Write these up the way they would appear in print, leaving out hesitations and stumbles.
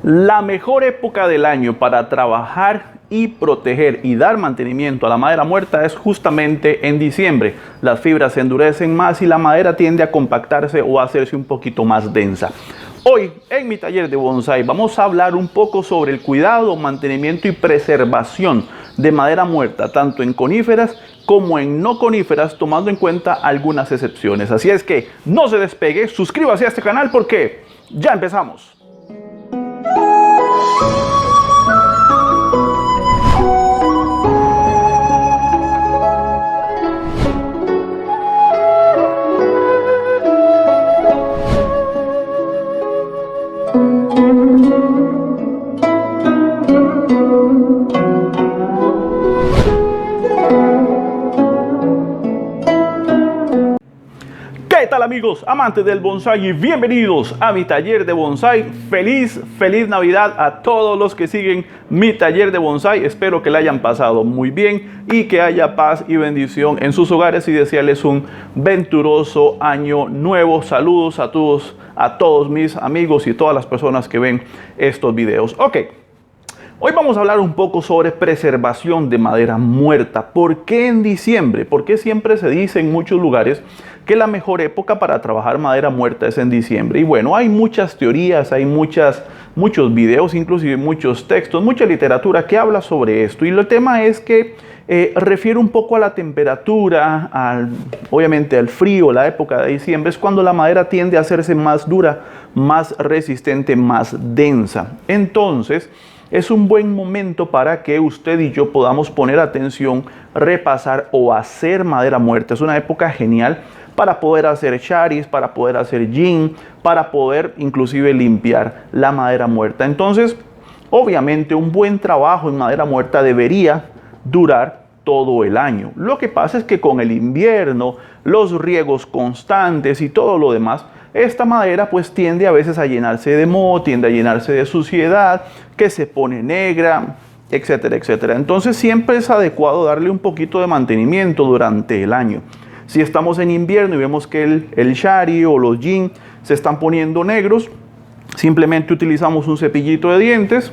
La mejor época del año para trabajar y proteger y dar mantenimiento a la madera muerta es justamente en diciembre. Las fibras se endurecen más y la madera tiende a compactarse o a hacerse un poquito más densa. Hoy en mi taller de bonsái vamos a hablar un poco sobre el cuidado, mantenimiento y preservación de madera muerta, tanto en coníferas como en no coníferas, tomando en cuenta algunas excepciones. Así es que no se despegue, suscríbase a este canal porque ya empezamos. ¿Qué tal, amigos amantes del bonsái? Y bienvenidos a mi taller de bonsái. Feliz Navidad a todos los que siguen mi taller de bonsái. Espero que la hayan pasado muy bien y que haya paz y bendición en sus hogares, y desearles un venturoso año nuevo. Saludos a todos mis amigos y todas las personas que ven estos videos. Ok. Hoy vamos a hablar un poco sobre preservación de madera muerta. ¿Por qué en diciembre? ¿Por qué siempre se dice en muchos lugares que la mejor época para trabajar madera muerta es en diciembre? Y bueno, hay muchas teorías, hay muchos videos, inclusive muchos textos, mucha literatura que habla sobre esto. Y el tema es que refiere un poco a la temperatura, obviamente al frío. La época de diciembre es cuando la madera tiende a hacerse más dura, más resistente, más densa. Entonces, es un buen momento para que usted y yo podamos poner atención, repasar o hacer madera muerta. Es una época genial para poder hacer charis, para poder hacer jean, para poder inclusive limpiar la madera muerta. Entonces, obviamente, un buen trabajo en madera muerta debería durar todo el año. Lo que pasa es que con el invierno, los riegos constantes y todo lo demás, esta madera pues tiende a veces a llenarse de moho, tiende a llenarse de suciedad, que se pone negra, etcétera, etcétera. Entonces siempre es adecuado darle un poquito de mantenimiento durante el año. Si estamos en invierno y vemos que el shari o los jeans se están poniendo negros, simplemente utilizamos un cepillito de dientes,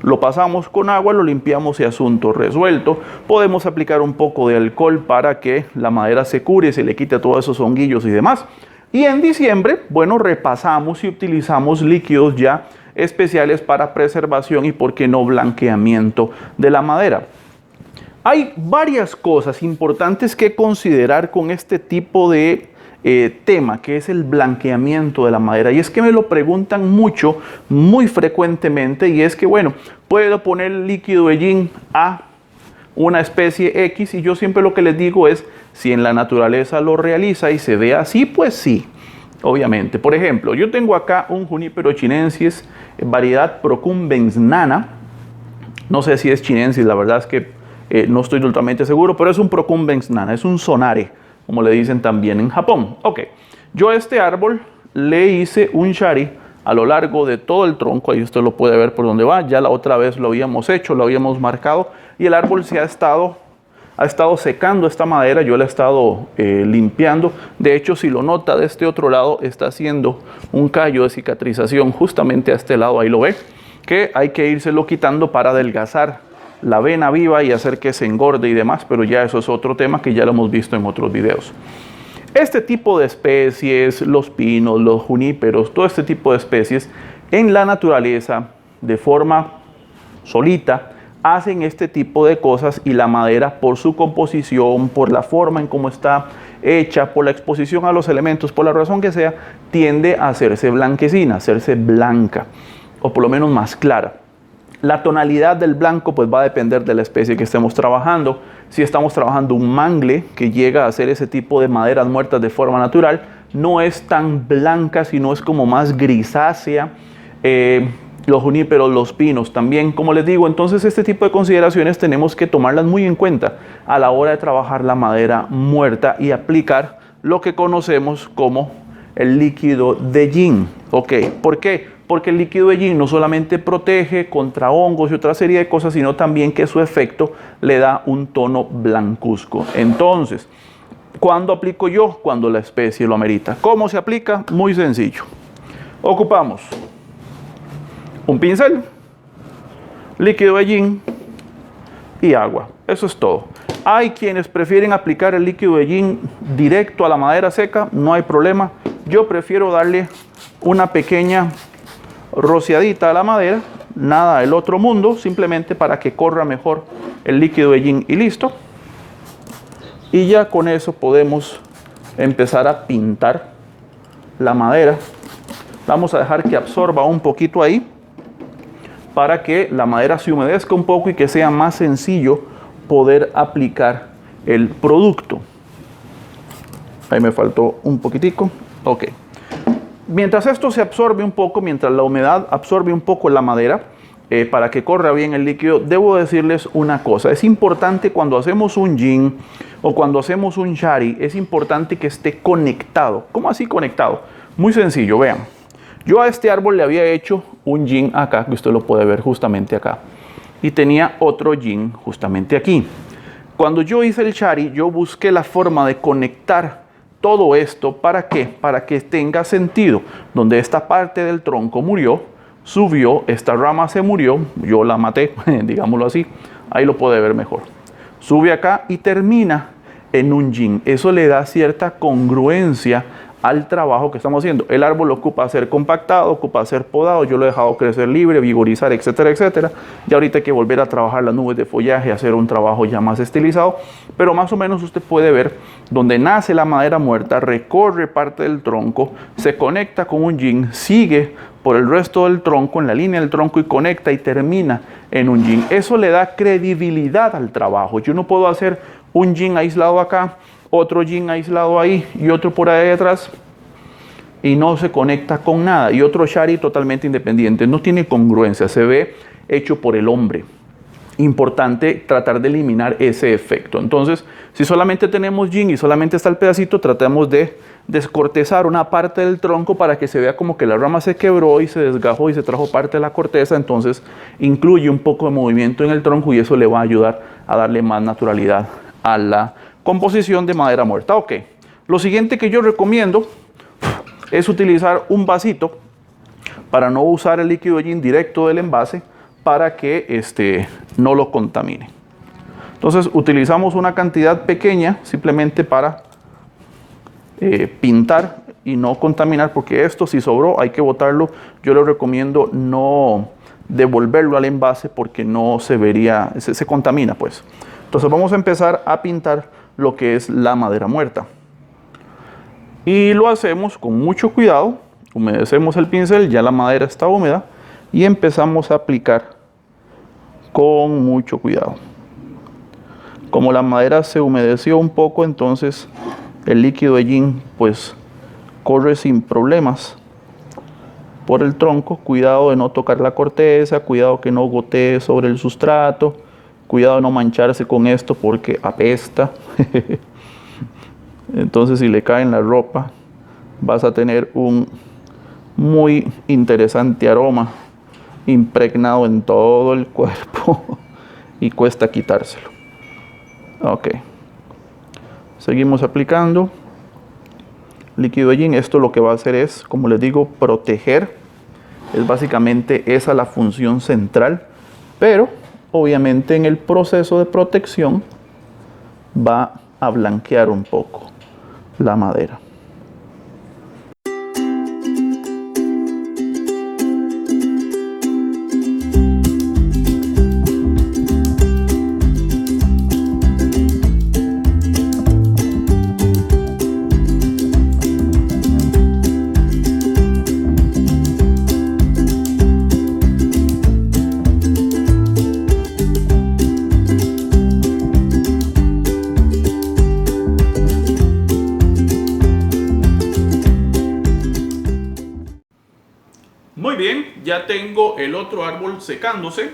lo pasamos con agua, lo limpiamos y asunto resuelto. Podemos aplicar un poco de alcohol para que la madera se cure y se le quite todos esos honguillos y demás. Y en diciembre, bueno, repasamos y utilizamos líquidos ya especiales para preservación y, por qué no, blanqueamiento de la madera. Hay varias cosas importantes que considerar con este tipo de tema, que es el blanqueamiento de la madera. Y es que me lo preguntan mucho, muy frecuentemente, y es que, bueno, puedo poner líquido de jean a una especie X, y yo siempre lo que les digo es, si en la naturaleza lo realiza y se ve así, pues sí, obviamente. Por ejemplo, yo tengo acá un Juniper chinensis, variedad Procumbens nana. No sé si es chinensis, la verdad es que no estoy totalmente seguro, pero es un Procumbens nana, es un sonare, como le dicen también en Japón. Ok, yo a este árbol le hice un shari a lo largo de todo el tronco. Ahí usted lo puede ver por dónde va. Ya la otra vez lo habíamos hecho, lo habíamos marcado, y el árbol se ha estado secando esta madera. Yo la he estado limpiando. De hecho, si lo nota, de este otro lado está haciendo un callo de cicatrización justamente a este lado. Ahí lo ve, que hay que írselo quitando para adelgazar la vena viva y hacer que se engorde y demás, pero ya eso es otro tema que ya lo hemos visto en otros videos. Este tipo de especies, los pinos, los juníperos, todo este tipo de especies en la naturaleza, de forma solita, hacen este tipo de cosas, y la madera, por su composición, por la forma en cómo está hecha, por la exposición a los elementos, por la razón que sea, tiende a hacerse blanquecina, a hacerse blanca, o por lo menos más clara. La tonalidad del blanco pues va a depender de la especie que estemos trabajando. Si estamos trabajando un mangle que llega a hacer ese tipo de maderas muertas de forma natural, no es tan blanca, sino es como más grisácea. Los juníperos, los pinos también, como les digo. Entonces este tipo de consideraciones tenemos que tomarlas muy en cuenta a la hora de trabajar la madera muerta y aplicar lo que conocemos como el líquido de jean. Ok, ¿por qué? Porque el líquido de jean no solamente protege contra hongos y otra serie de cosas, sino también que su efecto le da un tono blancuzco. Entonces, ¿cuándo aplico yo? Cuando la especie lo amerita. ¿Cómo se aplica? Muy sencillo. Ocupamos un pincel, líquido de gin y agua. Eso es todo. Hay quienes prefieren aplicar el líquido de gin directo a la madera seca, no hay problema. Yo prefiero darle una pequeña rociadita a la madera, nada del otro mundo, simplemente para que corra mejor el líquido de gin y listo. Y ya con eso podemos empezar a pintar la madera. Vamos a dejar que absorba un poquito ahí para que la madera se humedezca un poco y que sea más sencillo poder aplicar el producto. Ahí me faltó un poquitico. Ok. Mientras esto se absorbe un poco, mientras la humedad absorbe un poco la madera, para que corra bien el líquido, debo decirles una cosa. Es importante cuando hacemos un gin o cuando hacemos un shari, es importante que esté conectado. ¿Cómo así conectado? Muy sencillo, vean. Yo a este árbol le había hecho un gin acá, que usted lo puede ver justamente acá. Y tenía otro gin justamente aquí. Cuando yo hice el shari, yo busqué la forma de conectar todo esto. ¿Para qué? Para que tenga sentido. Donde esta parte del tronco murió, subió, esta rama se murió, yo la maté, digámoslo así. Ahí lo puede ver mejor. Sube acá y termina en un gin. Eso le da cierta congruencia al trabajo que estamos haciendo. El árbol ocupa ser compactado, ocupa ser podado, yo lo he dejado crecer libre, vigorizar, etcétera, etcétera. Y ahorita hay que volver a trabajar las nubes de follaje, hacer un trabajo ya más estilizado, pero más o menos usted puede ver donde nace la madera muerta, recorre parte del tronco, se conecta con un gin, sigue por el resto del tronco, en la línea del tronco y conecta y termina en un gin. Eso le da credibilidad al trabajo. Yo no puedo hacer un gin aislado acá, otro gin aislado ahí y otro por ahí atrás y no se conecta con nada, y otro shari totalmente independiente, no tiene congruencia, se ve hecho por el hombre. Importante tratar de eliminar ese efecto. Entonces, si solamente tenemos gin y solamente está el pedacito, tratamos de descortezar una parte del tronco para que se vea como que la rama se quebró y se desgajó y se trajo parte de la corteza. Entonces incluye un poco de movimiento en el tronco y eso le va a ayudar a darle más naturalidad a la composición de madera muerta. Ok, lo siguiente que yo recomiendo es utilizar un vasito para no usar el líquido de gin directo del envase para que no lo contamine. Entonces utilizamos una cantidad pequeña simplemente para pintar y no contaminar, porque esto si sobró hay que botarlo. Yo les recomiendo no devolverlo al envase porque no se vería, se contamina pues. Entonces vamos a empezar a pintar lo que es la madera muerta. Y lo hacemos con mucho cuidado, humedecemos el pincel, ya la madera está húmeda y empezamos a aplicar con mucho cuidado. Como la madera se humedeció un poco, entonces el líquido de gin pues corre sin problemas por el tronco. Cuidado de no tocar la corteza, cuidado que no gotee sobre el sustrato, cuidado de no mancharse con esto porque apesta. Entonces si le cae en la ropa vas a tener un muy interesante aroma impregnado en todo el cuerpo y cuesta quitárselo. Ok, seguimos aplicando líquido de gin. Esto lo que va a hacer es, como les digo, proteger. Es básicamente esa la función central, pero obviamente en el proceso de protección va a blanquear un poco la madera. Muy bien, ya tengo el otro árbol secándose,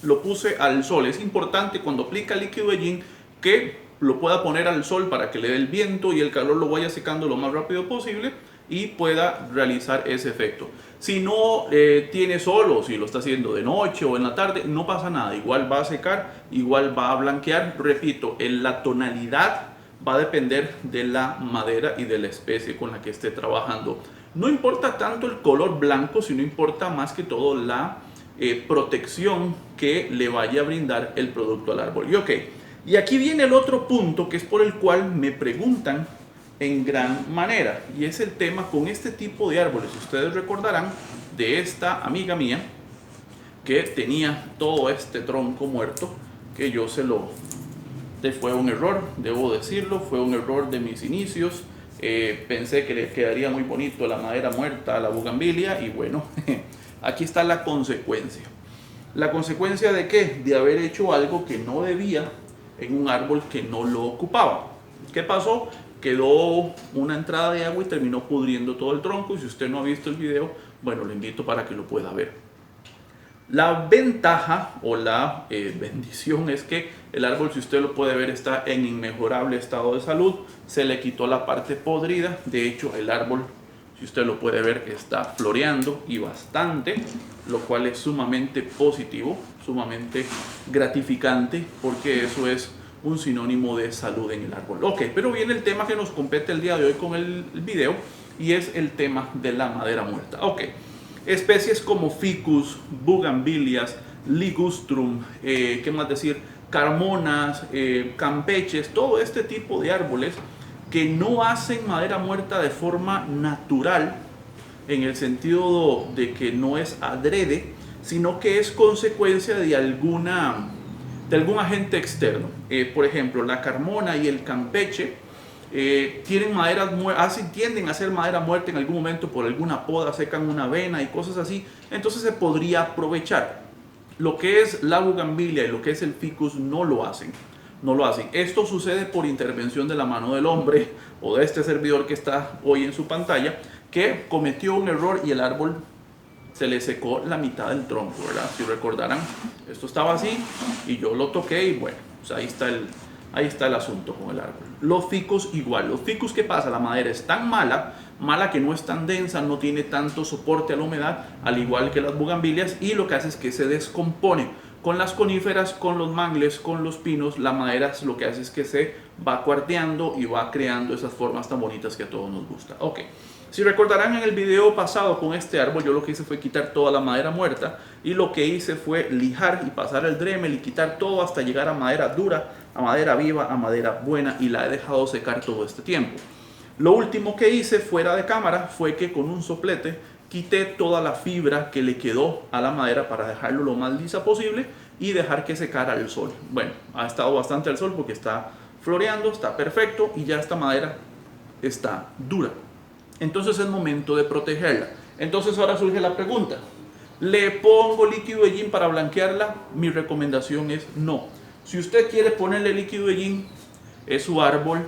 lo puse al sol. Es importante cuando aplica líquido de gin que lo pueda poner al sol para que le dé el viento y el calor lo vaya secando lo más rápido posible y pueda realizar ese efecto. Si no tiene sol o si lo está haciendo de noche o en la tarde, no pasa nada, igual va a secar, igual va a blanquear. Repito, en la tonalidad va a depender de la madera y de la especie con la que esté trabajando. No importa tanto el color blanco, sino importa más que todo la protección que le vaya a brindar el producto al árbol. Y aquí viene el otro punto que es por el cual me preguntan en gran manera, y es el tema con este tipo de árboles. Ustedes recordarán de esta amiga mía que tenía todo este tronco muerto, que yo fue un error, debo decirlo, fue un error de mis inicios. Pensé que le quedaría muy bonito la madera muerta a la bugambilia, y bueno, aquí está la consecuencia. ¿La consecuencia de qué? De haber hecho algo que no debía en un árbol que no lo ocupaba. ¿Qué pasó? Quedó una entrada de agua y terminó pudriendo todo el tronco, y si usted no ha visto el video, bueno, lo invito para que lo pueda ver. La ventaja o la bendición es que el árbol, si usted lo puede ver, está en inmejorable estado de salud. Se le quitó la parte podrida. De hecho, el árbol, si usted lo puede ver, está floreando y bastante, lo cual es sumamente positivo, sumamente gratificante, porque eso es un sinónimo de salud en el árbol. Pero viene el tema que nos compete el día de hoy con el video, y es el tema de la madera muerta. Especies como Ficus, Bugambilias, Ligustrum, ¿qué más decir? Carmonas, campeches, todo este tipo de árboles que no hacen madera muerta de forma natural, en el sentido de que no es adrede, sino que es consecuencia de algún agente externo. Por ejemplo, la carmona y el campeche tienen maderas tienden a hacer madera muerta en algún momento por alguna poda, secan una vena y cosas así, entonces se podría aprovechar. Lo que es la bugambilia y lo que es el ficus no lo hacen. Esto sucede por intervención de la mano del hombre o de este servidor que está hoy en su pantalla, que cometió un error y el árbol se le secó la mitad del tronco, ¿verdad? Si recordarán, esto estaba así y yo lo toqué y bueno, pues ahí está el asunto con el árbol. Los ficus igual. Los ficus, ¿qué pasa? La madera es tan mala que no es tan densa, no tiene tanto soporte a la humedad, al igual que las bugambilias, y lo que hace es que se descompone. Con las coníferas, con los mangles, con los pinos, la madera lo que hace es que se va cuarteando y va creando esas formas tan bonitas que a todos nos gusta. Si recordarán, en el video pasado con este árbol, yo lo que hice fue quitar toda la madera muerta, y lo que hice fue lijar y pasar el Dremel y quitar todo hasta llegar a madera dura, a madera viva, a madera buena, y la he dejado secar todo este tiempo. Lo último que hice fuera de cámara fue que con un soplete quité toda la fibra que le quedó a la madera para dejarlo lo más lisa posible y dejar que secara al sol. Bueno, ha estado bastante al sol porque está floreando, está perfecto, y ya esta madera está dura. Entonces es momento de protegerla. Entonces ahora surge la pregunta: ¿le pongo líquido de yin para blanquearla? Mi recomendación es no. Si usted quiere ponerle líquido de yin, es su árbol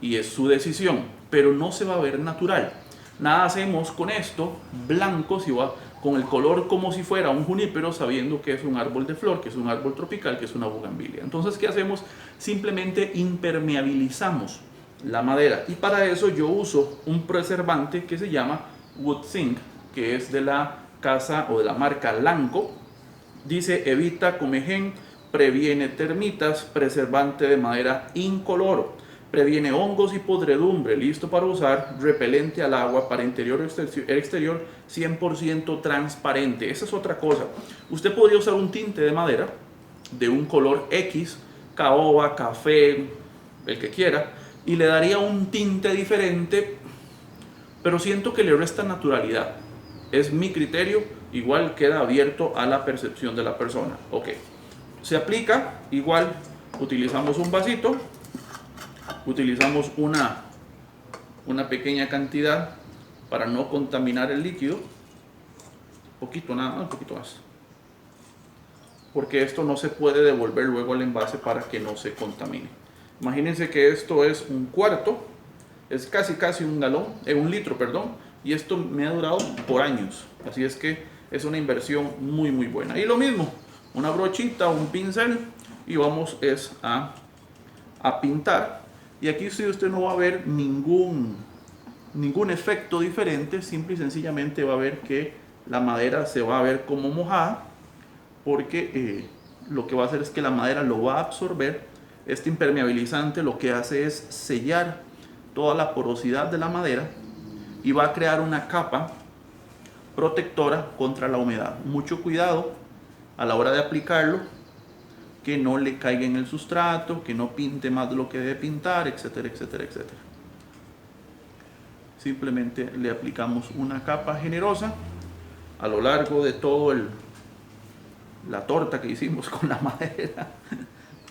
y es su decisión, pero no se va a ver natural. Nada hacemos con esto blanco, si va con el color como si fuera un junípero, sabiendo que es un árbol de flor, que es un árbol tropical, que es una bugambilia. Entonces, ¿qué hacemos? Simplemente impermeabilizamos la madera, y para eso yo uso un preservante que se llama Wood Zinc, que es de la casa o de la marca Lanco. Dice: evita comején, previene termitas, preservante de madera incoloro, previene hongos y podredumbre, listo para usar, repelente al agua, para interior exterior, 100% transparente. Esa es otra cosa. Usted podría usar un tinte de madera de un color X, caoba, café, el que quiera, y le daría un tinte diferente, pero siento que le resta naturalidad. Es mi criterio, igual queda abierto a la percepción de la persona. Se aplica, igual utilizamos un vasito, utilizamos una pequeña cantidad para no contaminar el líquido, poquito, nada más, un poquito más, porque esto no se puede devolver luego al envase para que no se contamine. Imagínense que esto es un cuarto, es casi un litro, y esto me ha durado por años, así es que es una inversión muy buena. Y lo mismo, una brochita, un pincel, y vamos a pintar. Y aquí sí usted no va a ver ningún efecto diferente, simple y sencillamente va a ver que la madera se va a ver como mojada, porque lo que va a hacer es que la madera lo va a absorber. Este impermeabilizante lo que hace es sellar toda la porosidad de la madera y va a crear una capa protectora contra la humedad. Mucho cuidado a la hora de aplicarlo, que no le caiga en el sustrato, que no pinte más de lo que debe pintar, etcétera, etcétera, etcétera. Simplemente le aplicamos una capa generosa a lo largo de todo la torta que hicimos con la madera,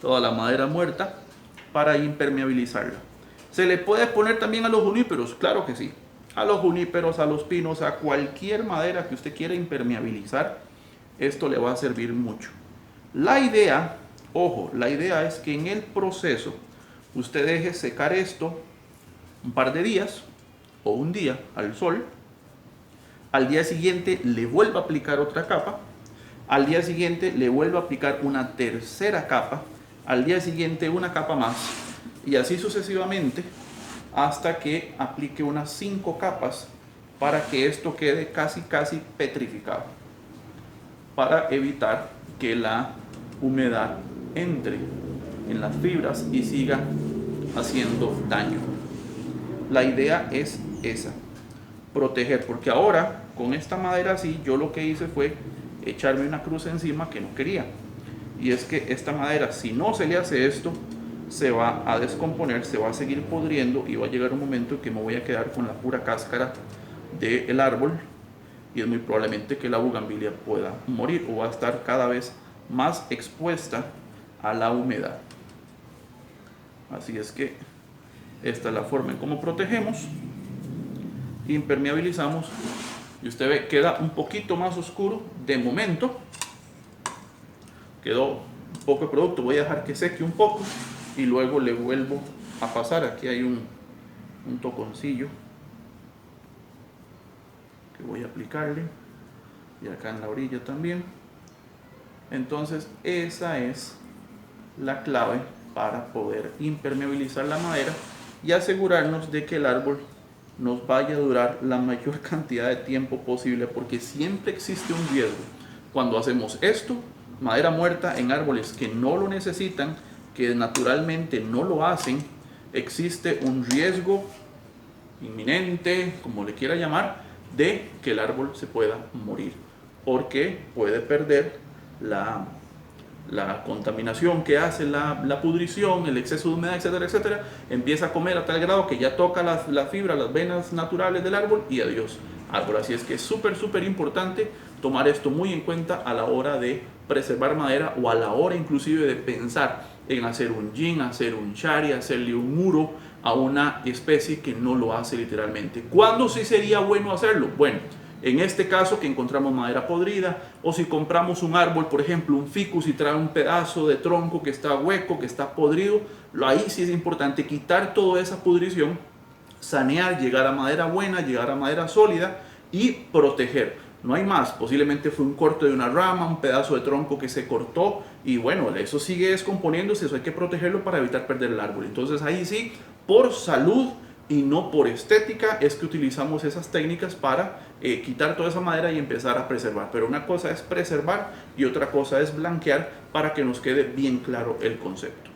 toda la madera muerta, para impermeabilizarla. ¿Se le puede poner también a los juníperos? Claro que sí. A los juníperos, a los pinos, a cualquier madera que usted quiera impermeabilizar, esto le va a servir mucho. La idea, ojo, la idea es que en el proceso usted deje secar esto un par de días o un día al sol. Al día siguiente le vuelva a aplicar otra capa. Al día siguiente le vuelva a aplicar una tercera capa. Al día siguiente una capa más. Y así sucesivamente hasta que aplique unas 5 capas para que esto quede casi petrificado, para evitar que la humedad entre en las fibras y siga haciendo daño. La idea es esa, proteger, porque ahora con esta madera así, yo lo que hice fue echarme una cruz encima que no quería. Y es que esta madera, si no se le hace esto, se va a descomponer, se va a seguir podriendo y va a llegar un momento en que me voy a quedar con la pura cáscara del árbol y es muy probablemente que la bugambilia pueda morir o va a estar cada vez más expuesta a la humedad. Así es que esta es la forma en cómo protegemos, impermeabilizamos y usted ve, queda un poquito más oscuro de momento, quedó un poco de producto, voy a dejar que seque un poco y luego le vuelvo a pasar. Aquí hay un toconcillo que voy a aplicarle y acá en la orilla también. Entonces esa es la clave para poder impermeabilizar la madera y asegurarnos de que el árbol nos vaya a durar la mayor cantidad de tiempo posible, porque siempre existe un riesgo cuando hacemos esto, madera muerta en árboles que no lo necesitan, que naturalmente no lo hacen. Existe un riesgo inminente, como le quiera llamar, de que el árbol se pueda morir, porque puede perder la contaminación que hace la pudrición, el exceso de humedad, etcétera, etcétera. Empieza a comer a tal grado que ya toca la fibra, las venas naturales del árbol y adiós árbol. Así es que es súper importante tomar esto muy en cuenta a la hora de preservar madera o a la hora inclusive de pensar en hacer un yin, hacer un shari, hacerle un muro a una especie que no lo hace literalmente. ¿Cuándo sí sería bueno hacerlo? Bueno, en este caso que encontramos madera podrida, o si compramos un árbol, por ejemplo un ficus, y trae un pedazo de tronco que está hueco, que está podrido, ahí sí es importante quitar toda esa pudrición, sanear, llegar a madera buena, llegar a madera sólida y proteger. No hay más, posiblemente fue un corte de una rama, un pedazo de tronco que se cortó y bueno, eso sigue descomponiéndose, eso hay que protegerlo para evitar perder el árbol. Entonces ahí sí, por salud y no por estética, es que utilizamos esas técnicas para quitar toda esa madera y empezar a preservar. Pero una cosa es preservar y otra cosa es blanquear, para que nos quede bien claro el concepto.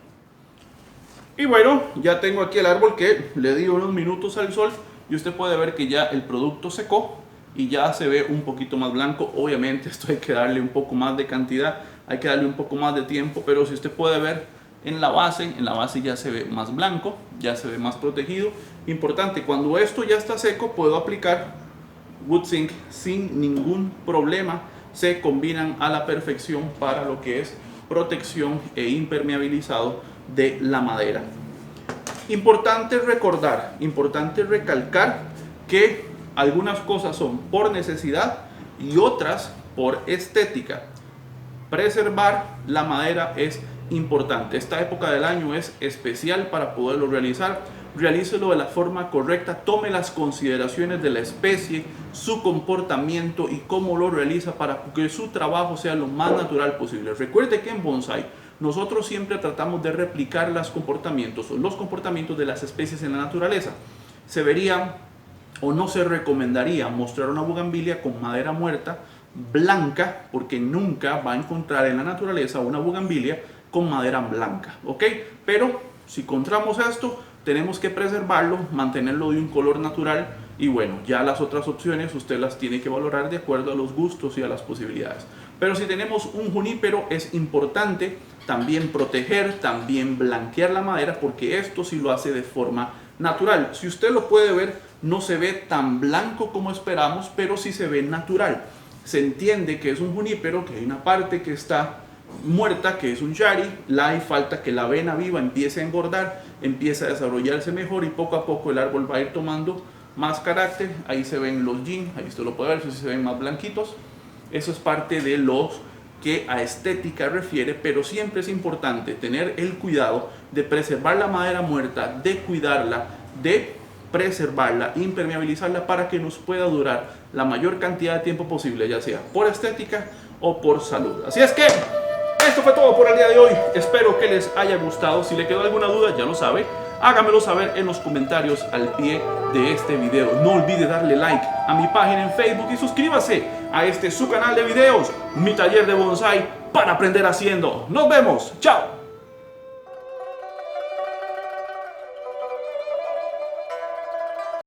Y bueno, ya tengo aquí el árbol que le di unos minutos al sol y usted puede ver que ya el producto secó y ya se ve un poquito más blanco. Obviamente esto hay que darle un poco más de cantidad, hay que darle un poco más de tiempo, pero si usted puede ver en la base ya se ve más blanco, ya se ve más protegido. Importante, cuando esto ya está seco puedo aplicar Wood Zinc sin ningún problema, se combinan a la perfección para lo que es protección e impermeabilizado de la madera. Importante recordar, importante recalcar que algunas cosas son por necesidad y otras por estética. Preservar la madera es importante. Esta época del año es especial para poderlo realizar. Realícelo de la forma correcta, tome las consideraciones de la especie, su comportamiento y cómo lo realiza para que su trabajo sea lo más natural posible. Recuerde que en bonsai nosotros siempre tratamos de replicar los comportamientos de las especies en la naturaleza. Se vería o no se recomendaría mostrar una bugambilia con madera muerta blanca, porque nunca va a encontrar en la naturaleza una bugambilia con madera blanca, ¿ok? Pero si encontramos esto, tenemos que preservarlo, mantenerlo de un color natural Y bueno, ya las otras opciones usted las tiene que valorar de acuerdo a los gustos y a las posibilidades. Pero si tenemos un junípero, es importante también proteger, también blanquear la madera, porque esto sí lo hace de forma natural. Si usted lo puede ver, no se ve tan blanco como esperamos, pero sí se ve natural. Se entiende que es un junípero, que hay una parte que está muerta, que es un yari, hay falta que la vena viva empiece a engordar, empiece a desarrollarse mejor y poco a poco el árbol va a ir tomando más carácter. Ahí se ven los yin, ahí usted lo puede ver, si se ven más blanquitos. Eso es parte de los que a estética refiere, pero siempre es importante tener el cuidado de preservar la madera muerta, de cuidarla, de preservarla, impermeabilizarla para que nos pueda durar la mayor cantidad de tiempo posible, ya sea por estética o por salud. Así es que esto fue todo por el día de hoy. Espero que les haya gustado. Si le quedó alguna duda, ya lo sabe, hágamelo saber en los comentarios al pie de este video. No olvide darle like a mi página en Facebook y suscríbase a este su canal de videos, Mi Taller de Bonsai, para aprender haciendo. Nos vemos. Chao.